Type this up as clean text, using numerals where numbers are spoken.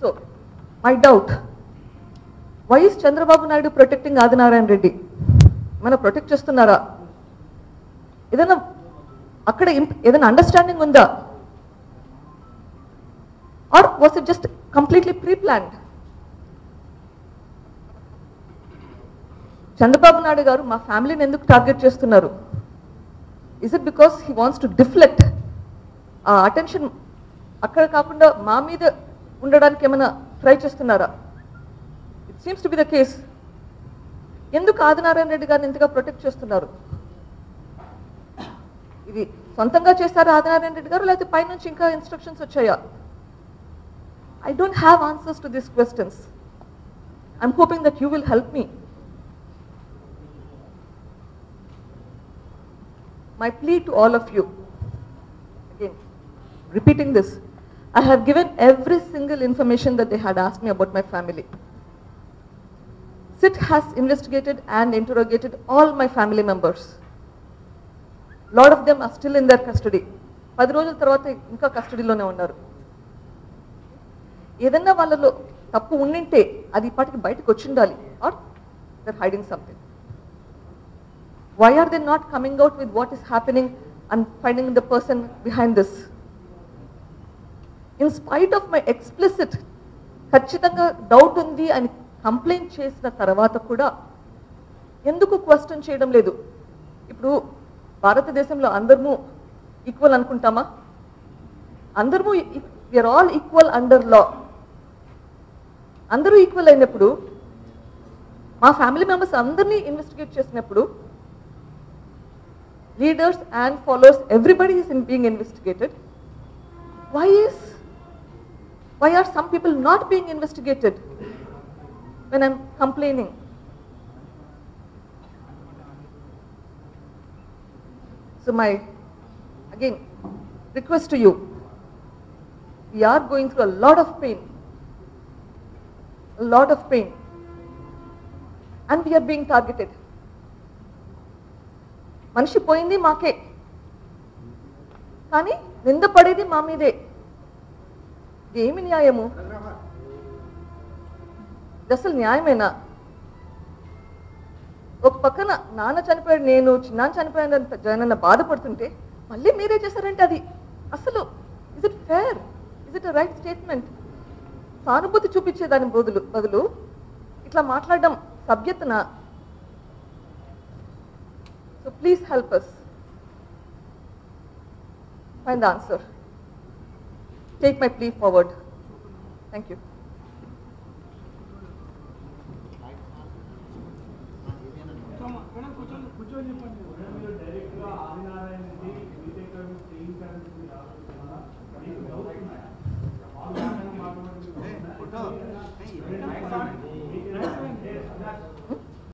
So, my doubt, why is Chandrababu Naidu protecting Adinarayan Reddy? Mana protect chestunnara? Edana akkada edana understanding unda? Or was it just completely pre-planned? Chandrababu Naidu garu ma family ni enduku target chestunnaru? Is it because he wants to deflect attention akkada kaakunda ma meeda undadaniki emana try chestunnara? It seems to be the case. ఎందుకు ఆదినారాయణ రెడ్డి గారిని ఇంతగా protect చేస్తున్నారు? ఇది సొంతంగా చేస్తారా ఆదినారాయణ రెడ్డి గారు, లేకపోతే పైనుంచి ఇంకా ఇన్స్ట్రక్షన్స్ వచ్చాయా? I don't have answers to these questions. I'm hoping that you will help me. My plea to all of you, again, repeating this, I have given every single information that they had asked me about my family. SIT has investigated and interrogated all my family members. Lot of them are still in their custody. 10 రోజుల తర్వాత ఇంకా కస్టడీలోనే ఉన్నారు. ఏదన్నా వాళ్ళలో తప్పు ఉండింటే అది ఇప్పటికి బయటకు వచ్చిండాలి, or they're hiding something. Why are they not coming out with what is happening and finding the person behind this? In spite of my explicit ఖచ్చితంగా డౌట్ ఉంది అని కంప్లైంట్ చేసిన తర్వాత కూడా ఎందుకు క్వశ్చన్ చేయడం లేదు? ఇప్పుడు భారతదేశంలో అందరము ఈక్వల్ అనుకుంటామా? అందరము we are all equal under law. అందరూ ఈక్వల్ అయినప్పుడు మా ఫ్యామిలీ మెంబర్స్ అందరినీ ఇన్వెస్టిగేట్ చేసినప్పుడు leaders and followers everybody is being investigated. Why are some people not being investigated when I'm complaining? So my, again, request to you, we are going through a lot of pain, and we are being targeted. మనిషి పోయింది మాకే, కానీ నింద పడేది మా మీదే. ఏమి న్యాయము? అసలు న్యాయమేనా? ఒక పక్కన నాన్న చనిపోయాడు, నేను చిన్నాన్న చనిపోయాను జగనన్న బాధపడుతుంటే మళ్ళీ మీరే చేశారంటే అది అసలు is it fair? Is it a right statement? సానుభూతి చూపించేదాని బదులు ఇట్లా మాట్లాడడం సభ్యతన? So please help us find the answer. Take my plea forward. Thank you. Hey,